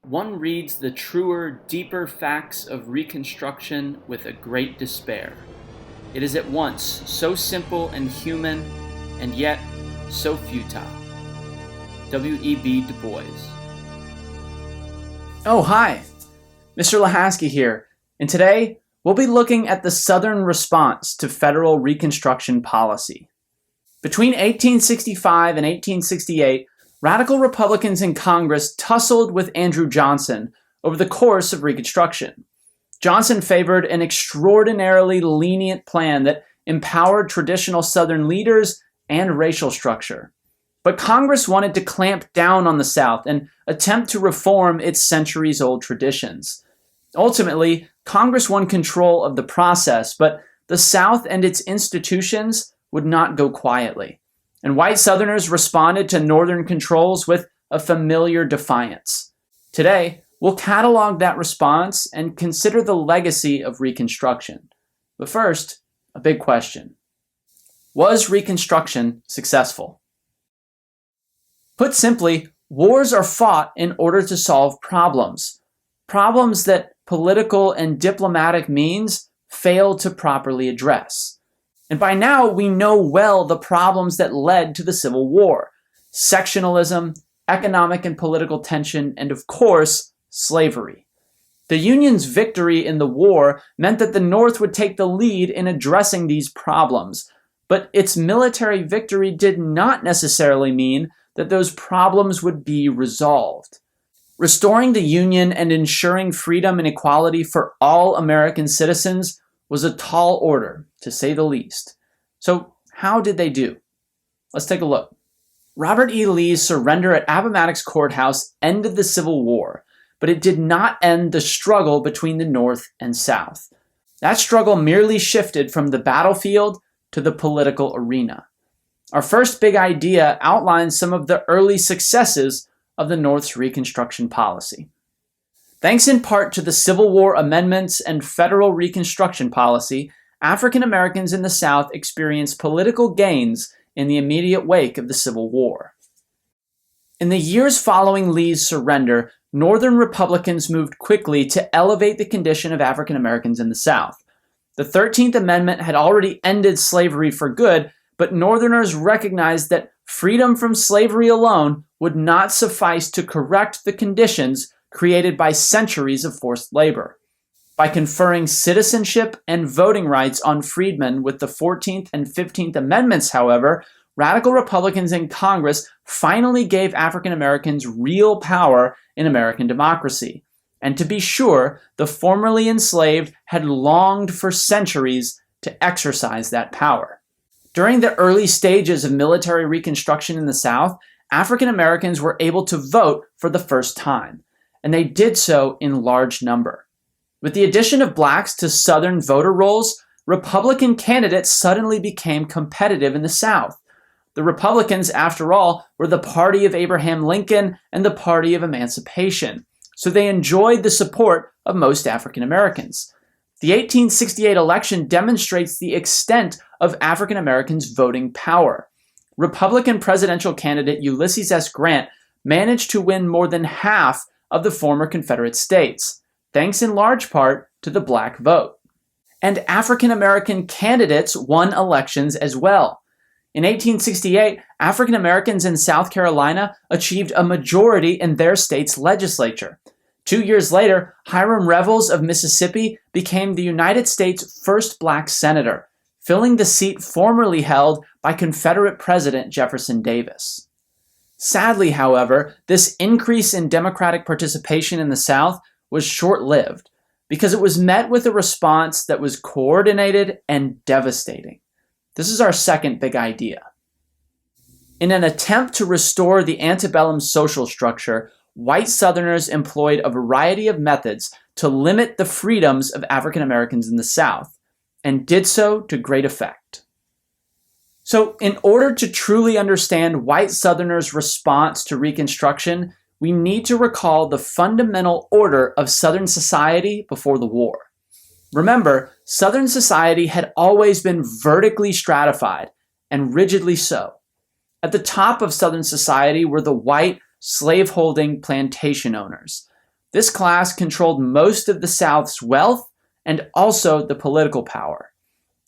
One reads the truer, deeper facts of Reconstruction with a great despair. It is at once so simple and human, and yet so futile. W.E.B. Du Bois. Oh, hi. Mr. Lahasky here, and today we'll be looking at the Southern response to federal Reconstruction policy. Between 1865 and 1868, radical Republicans in Congress tussled with Andrew Johnson over the course of Reconstruction. Johnson favored an extraordinarily lenient plan that empowered traditional Southern leaders and racial structure. But Congress wanted to clamp down on the South and attempt to reform its centuries-old traditions. Ultimately, Congress won control of the process, but the South and its institutions would not go quietly. And white Southerners responded to Northern controls with a familiar defiance. Today, we'll catalog that response and consider the legacy of Reconstruction. But first, a big question. Was Reconstruction successful? Put simply, wars are fought in order to solve problems. Problems that political and diplomatic means fail to properly address. And by now, we know well the problems that led to the Civil War: sectionalism, economic and political tension, and of course, slavery. The Union's victory in the war meant that the North would take the lead in addressing these problems, but its military victory did not necessarily mean that those problems would be resolved. Restoring the Union and ensuring freedom and equality for all American citizens was a tall order, to say the least. So how did they do? Let's take a look. Robert E. Lee's surrender at Appomattox Courthouse ended the Civil War, but it did not end the struggle between the North and South. That struggle merely shifted from the battlefield to the political arena. Our first big idea outlines some of the early successes of the North's Reconstruction policy. Thanks in part to the Civil War amendments and federal Reconstruction policy, African Americans in the South experienced political gains in the immediate wake of the Civil War. In the years following Lee's surrender, Northern Republicans moved quickly to elevate the condition of African Americans in the South. The 13th Amendment had already ended slavery for good, but Northerners recognized that freedom from slavery alone would not suffice to correct the conditions created by centuries of forced labor. By conferring citizenship and voting rights on freedmen with the 14th and 15th Amendments, however, radical Republicans in Congress finally gave African Americans real power in American democracy. And to be sure, the formerly enslaved had longed for centuries to exercise that power. During the early stages of military Reconstruction in the South, African Americans were able to vote for the first time, and they did so in large number. With the addition of blacks to Southern voter rolls, Republican candidates suddenly became competitive in the South. The Republicans, after all, were the party of Abraham Lincoln and the party of emancipation, so they enjoyed the support of most African Americans. The 1868 election demonstrates the extent of African Americans' voting power. Republican presidential candidate Ulysses S. Grant managed to win more than half of the former Confederate states, thanks in large part to the black vote. And African American candidates won elections as well. In 1868, African Americans in South Carolina achieved a majority in their state's legislature. 2 years later, Hiram Revels of Mississippi became the United States' first black senator, filling the seat formerly held by Confederate President Jefferson Davis. Sadly, however, this increase in Democratic participation in the South was short-lived because it was met with a response that was coordinated and devastating. This is our second big idea. In an attempt to restore the antebellum social structure, white Southerners employed a variety of methods to limit the freedoms of African Americans in the South, and did so to great effect. So, in order to truly understand white Southerners' response to Reconstruction, we need to recall the fundamental order of Southern society before the war. Remember, Southern society had always been vertically stratified, and rigidly so. At the top of Southern society were the white, slaveholding plantation owners. This class controlled most of the South's wealth and also the political power.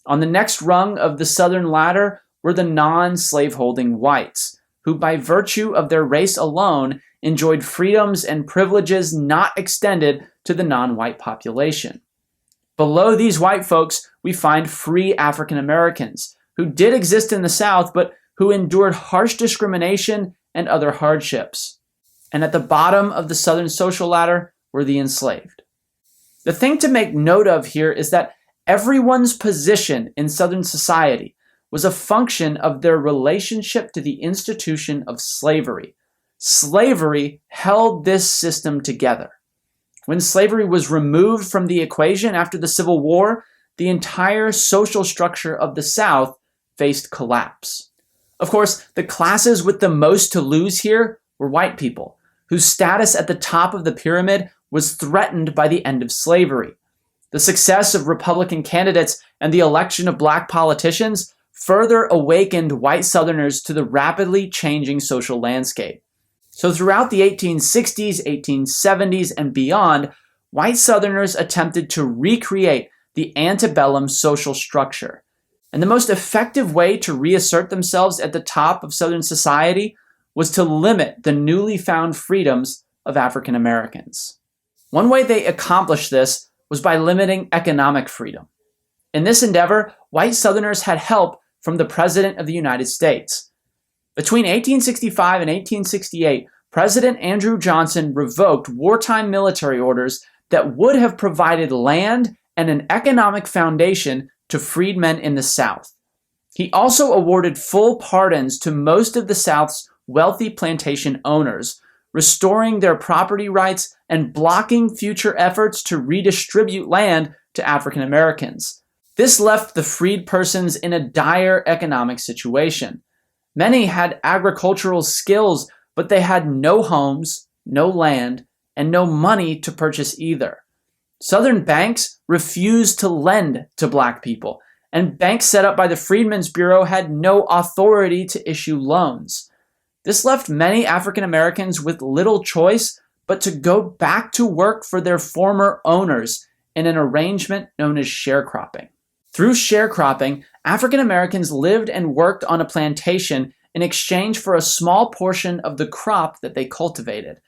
On the next rung of the Southern ladder were the non-slaveholding whites, who by virtue of their race alone enjoyed freedoms and privileges not extended to the non-white population. Below these white folks, we find free African Americans, who did exist in the South, but who endured harsh discrimination and other hardships. And at the bottom of the Southern social ladder were the enslaved. The thing to make note of here is that everyone's position in Southern society was a function of their relationship to the institution of slavery. Slavery held this system together. When slavery was removed from the equation after the Civil War, the entire social structure of the South faced collapse. Of course, the classes with the most to lose here were white people, whose status at the top of the pyramid was threatened by the end of slavery. The success of Republican candidates and the election of black politicians further awakened white Southerners to the rapidly changing social landscape. So throughout the 1860s, 1870s, and beyond, white Southerners attempted to recreate the antebellum social structure. And the most effective way to reassert themselves at the top of Southern society was to limit the newly found freedoms of African Americans. One way they accomplished this was by limiting economic freedom. In this endeavor, white Southerners had help from the President of the United States. Between 1865 and 1868, President Andrew Johnson revoked wartime military orders that would have provided land and an economic foundation to freedmen in the South. He also awarded full pardons to most of the South's wealthy plantation owners, restoring their property rights and blocking future efforts to redistribute land to African Americans. This left the freed persons in a dire economic situation. Many had agricultural skills, but they had no homes, no land, and no money to purchase either. Southern banks refused to lend to black people, and banks set up by the Freedmen's Bureau had no authority to issue loans. This left many African Americans with little choice but to go back to work for their former owners in an arrangement known as sharecropping. Through sharecropping, African Americans lived and worked on a plantation in exchange for a small portion of the crop that they cultivated.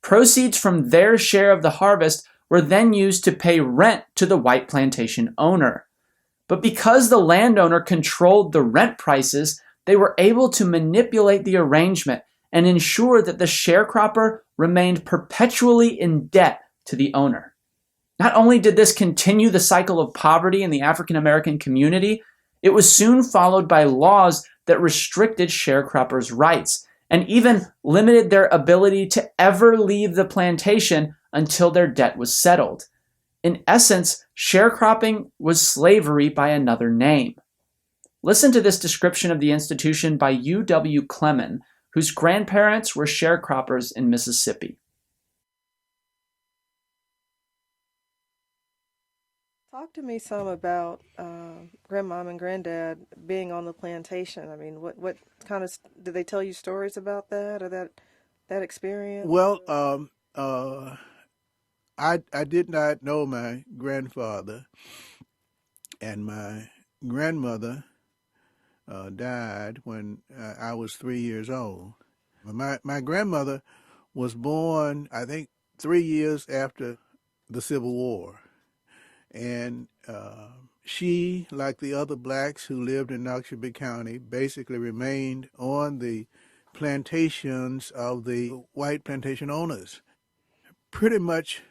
Proceeds from their share of the harvest were then used to pay rent to the white plantation owner. But because the landowner controlled the rent prices, they were able to manipulate the arrangement and ensure that the sharecropper remained perpetually in debt to the owner. Not only did this continue the cycle of poverty in the African American community, it was soon followed by laws that restricted sharecroppers' rights and even limited their ability to ever leave the plantation until their debt was settled. In essence, sharecropping was slavery by another name. Listen to this description of the institution by U.W. Clemens, whose grandparents were sharecroppers in Mississippi. Talk to me some about grandmom and granddad being on the plantation. I mean, what kind of did they tell you stories about that or that experience? Well, I did not know my grandfather, and my grandmother died when I was 3 years old. My grandmother was born, I think, 3 years after the Civil War. And she, like the other blacks who lived in Noxubee County, basically remained on the plantations of the white plantation owners. Pretty much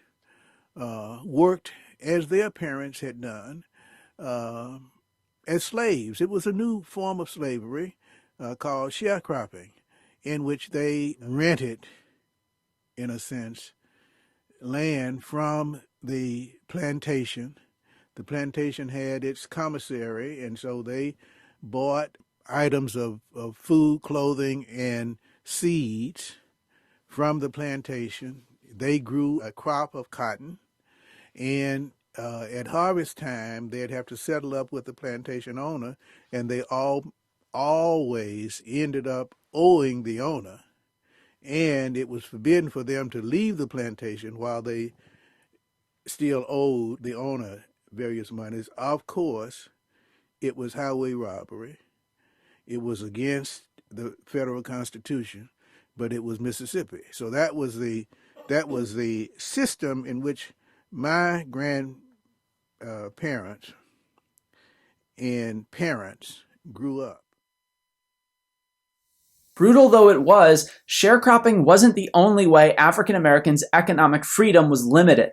worked as their parents had done as slaves. It was a new form of slavery called sharecropping, in which they rented, in a sense, land from the plantation. The plantation had its commissary, and so they bought items of food, clothing, and seeds from the plantation. They grew a crop of cotton, and at harvest time, they'd have to settle up with the plantation owner, and they always ended up owing the owner. and it was forbidden for them to leave the plantation while they still owed the owner various monies. Of course, it was highway robbery. It was against the federal Constitution, but it was Mississippi. So that was the system in which my grandparents and parents grew up. Brutal though it was, sharecropping wasn't the only way African Americans' economic freedom was limited.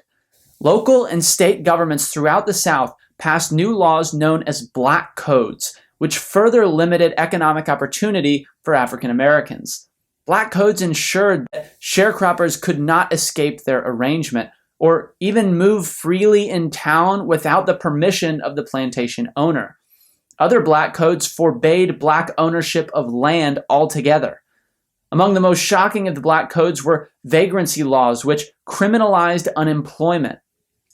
Local and state governments throughout the South passed new laws known as black codes, which further limited economic opportunity for African Americans. Black codes ensured that sharecroppers could not escape their arrangement or even move freely in town without the permission of the plantation owner. Other black codes forbade black ownership of land altogether. Among the most shocking of the black codes were vagrancy laws, which criminalized unemployment.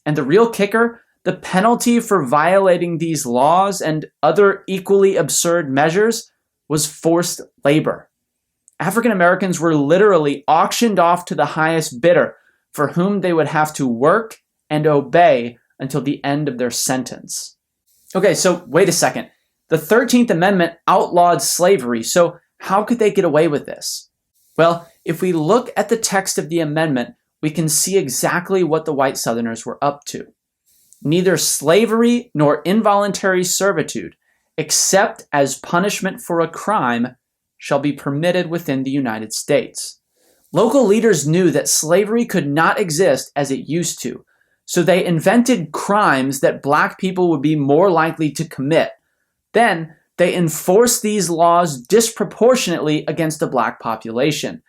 And the real kicker, the penalty for violating these laws and other equally absurd measures was forced labor. African Americans were literally auctioned off to the highest bidder, for whom they would have to work and obey until the end of their sentence. Okay, so wait a second. The 13th Amendment outlawed slavery, so how could they get away with this? Well, if we look at the text of the amendment, we can see exactly what the white Southerners were up to. Neither slavery nor involuntary servitude, except as punishment for a crime, shall be permitted within the United States. Local leaders knew that slavery could not exist as it used to, so they invented crimes that black people would be more likely to commit. Then, they enforced these laws disproportionately against the black population,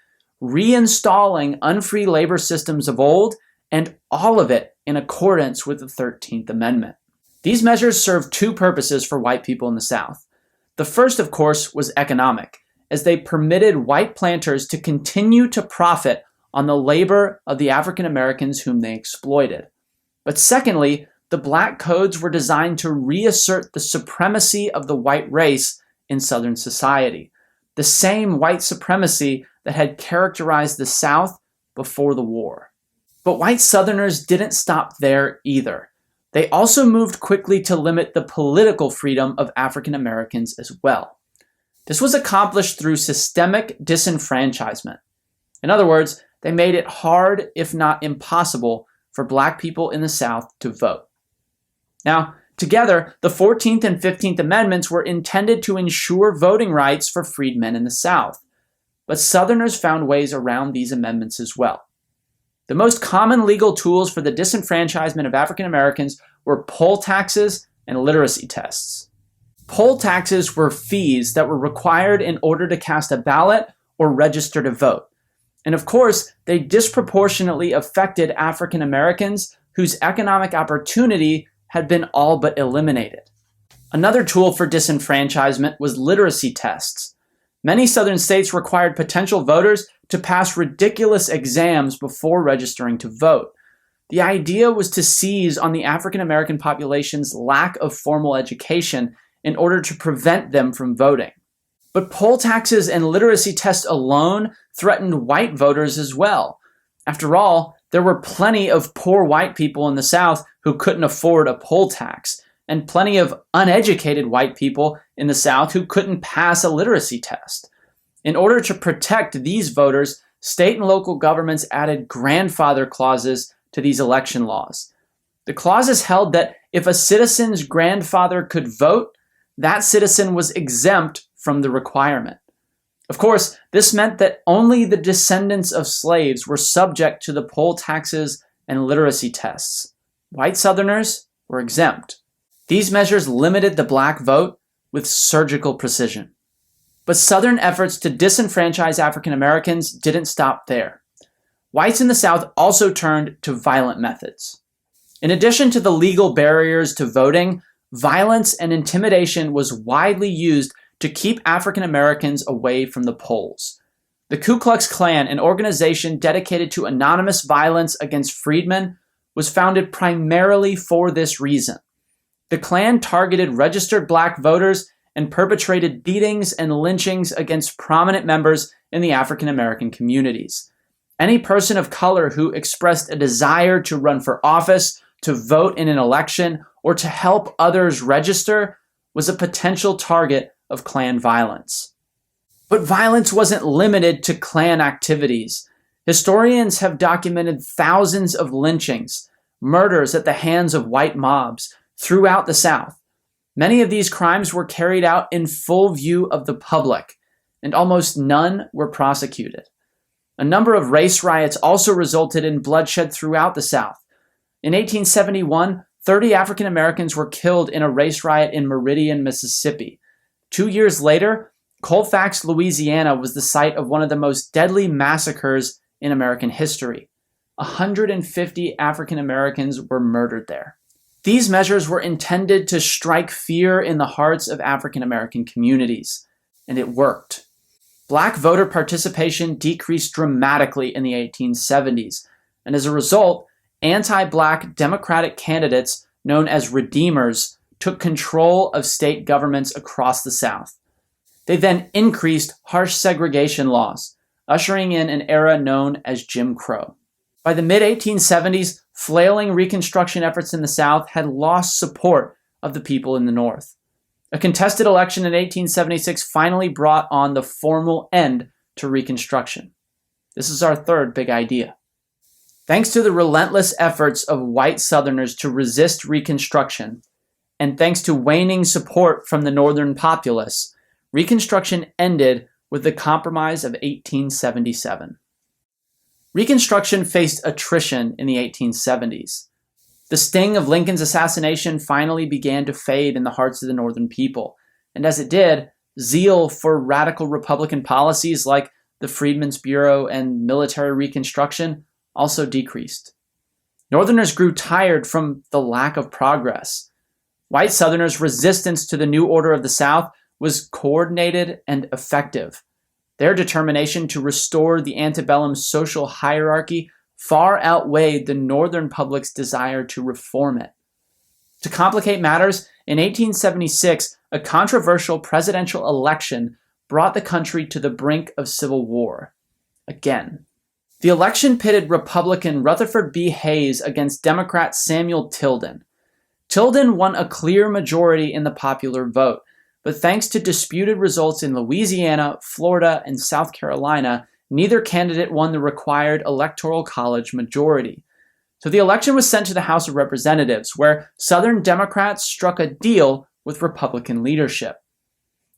reinstalling unfree labor systems of old, and all of it in accordance with the 13th Amendment. These measures served two purposes for white people in the South. The first, of course, was economic, as they permitted white planters to continue to profit on the labor of the African Americans whom they exploited. But secondly, the black codes were designed to reassert the supremacy of the white race in Southern society, the same white supremacy that had characterized the South before the war. But white Southerners didn't stop there either. They also moved quickly to limit the political freedom of African Americans as well. This was accomplished through systemic disenfranchisement. In other words, they made it hard, if not impossible, for black people in the South to vote. Now, together, the 14th and 15th Amendments were intended to ensure voting rights for freedmen in the South. But Southerners found ways around these amendments as well. The most common legal tools for the disenfranchisement of African Americans were poll taxes and literacy tests. Poll taxes were fees that were required in order to cast a ballot or register to vote. And of course, they disproportionately affected African Americans whose economic opportunity had been all but eliminated. Another tool for disenfranchisement was literacy tests. Many Southern states required potential voters to pass ridiculous exams before registering to vote. The idea was to seize on the African American population's lack of formal education in order to prevent them from voting. But poll taxes and literacy tests alone threatened white voters as well. After all, there were plenty of poor white people in the South who couldn't afford a poll tax, and plenty of uneducated white people in the South who couldn't pass a literacy test. In order to protect these voters, state and local governments added grandfather clauses to these election laws. The clauses held that if a citizen's grandfather could vote, that citizen was exempt from the requirement. Of course, this meant that only the descendants of slaves were subject to the poll taxes and literacy tests. White Southerners were exempt. These measures limited the black vote with surgical precision. But Southern efforts to disenfranchise African Americans didn't stop there. Whites in the South also turned to violent methods. In addition to the legal barriers to voting, violence and intimidation was widely used to keep African Americans away from the polls. The Ku Klux Klan, an organization dedicated to anonymous violence against freedmen, was founded primarily for this reason. The Klan targeted registered black voters and perpetrated beatings and lynchings against prominent members in the African American communities. Any person of color who expressed a desire to run for office, to vote in an election, or to help others register was a potential target of Klan violence. But violence wasn't limited to Klan activities. Historians have documented thousands of lynchings, murders at the hands of white mobs throughout the South. Many of these crimes were carried out in full view of the public, and almost none were prosecuted. A number of race riots also resulted in bloodshed throughout the South. In 1871, 30 African Americans were killed in a race riot in Meridian, Mississippi. 2 years later, Colfax, Louisiana was the site of one of the most deadly massacres in American history. 150 African Americans were murdered there. These measures were intended to strike fear in the hearts of African American communities, and it worked. Black voter participation decreased dramatically in the 1870s, and as a result, anti-black Democratic candidates known as Redeemers took control of state governments across the South. They then increased harsh segregation laws, ushering in an era known as Jim Crow. By the mid-1870s, flailing Reconstruction efforts in the South had lost support of the people in the North. A contested election in 1876 finally brought on the formal end to Reconstruction. This is our third big idea. Thanks to the relentless efforts of white Southerners to resist Reconstruction, and thanks to waning support from the Northern populace, Reconstruction ended with the Compromise of 1877. Reconstruction faced attrition in the 1870s. The sting of Lincoln's assassination finally began to fade in the hearts of the Northern people, and as it did, zeal for radical Republican policies like the Freedmen's Bureau and military Reconstruction also decreased. Northerners grew tired from the lack of progress. White Southerners' resistance to the new order of the South was coordinated and effective. Their determination to restore the antebellum social hierarchy far outweighed the Northern public's desire to reform it. To complicate matters, in 1876, a controversial presidential election brought the country to the brink of civil war. Again. The election pitted Republican Rutherford B. Hayes against Democrat Samuel Tilden. Tilden won a clear majority in the popular vote, but thanks to disputed results in Louisiana, Florida, and South Carolina, neither candidate won the required Electoral College majority. So the election was sent to the House of Representatives, where Southern Democrats struck a deal with Republican leadership.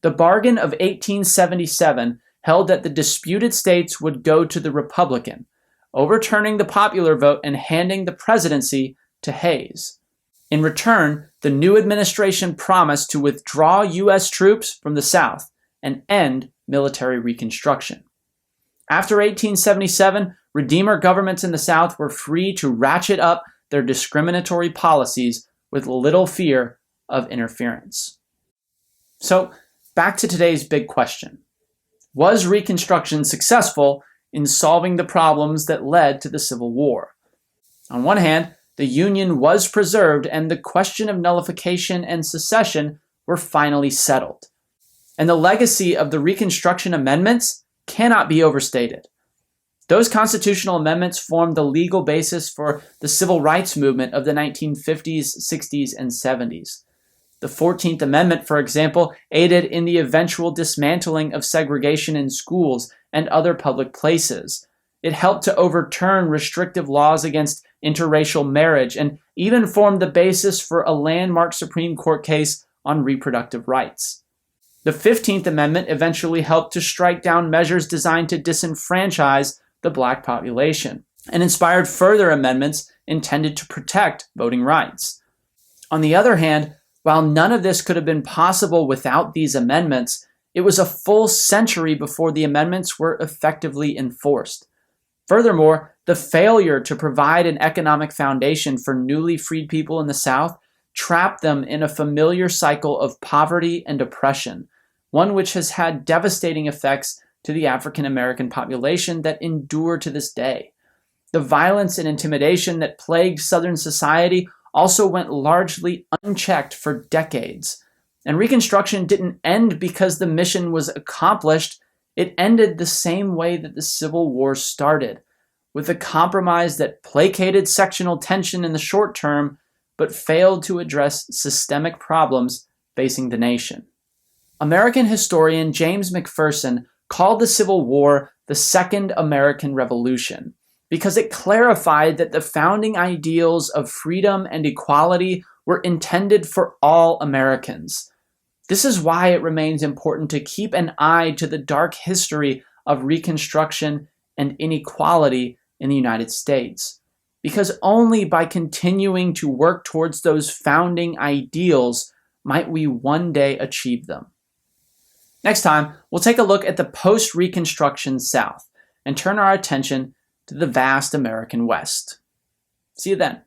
The bargain of 1877 held that the disputed states would go to the Republican, overturning the popular vote and handing the presidency to Hayes. In return, the new administration promised to withdraw U.S. troops from the South and end military Reconstruction. After 1877, Redeemer governments in the South were free to ratchet up their discriminatory policies with little fear of interference. So, back to today's big question. Was Reconstruction successful in solving the problems that led to the Civil War? On one hand, the Union was preserved and the question of nullification and secession were finally settled. And the legacy of the Reconstruction Amendments cannot be overstated. Those constitutional amendments formed the legal basis for the civil rights movement of the 1950s, 60s, and 70s. The 14th Amendment, for example, aided in the eventual dismantling of segregation in schools and other public places. It helped to overturn restrictive laws against interracial marriage and even formed the basis for a landmark Supreme Court case on reproductive rights. The 15th Amendment eventually helped to strike down measures designed to disenfranchise the black population and inspired further amendments intended to protect voting rights. On the other hand, while none of this could have been possible without these amendments, it was a full century before the amendments were effectively enforced. Furthermore, the failure to provide an economic foundation for newly freed people in the South trapped them in a familiar cycle of poverty and oppression, one which has had devastating effects to the African American population that endure to this day. The violence and intimidation that plagued Southern society also went largely unchecked for decades. And Reconstruction didn't end because the mission was accomplished. It ended the same way that the Civil War started, with a compromise that placated sectional tension in the short term, but failed to address systemic problems facing the nation. American historian James McPherson called the Civil War the Second American Revolution because it clarified that the founding ideals of freedom and equality were intended for all Americans. This is why it remains important to keep an eye to the dark history of Reconstruction and inequality in the United States, because only by continuing to work towards those founding ideals might we one day achieve them. Next time, we'll take a look at the post-Reconstruction South and turn our attention to the vast American West. See you then.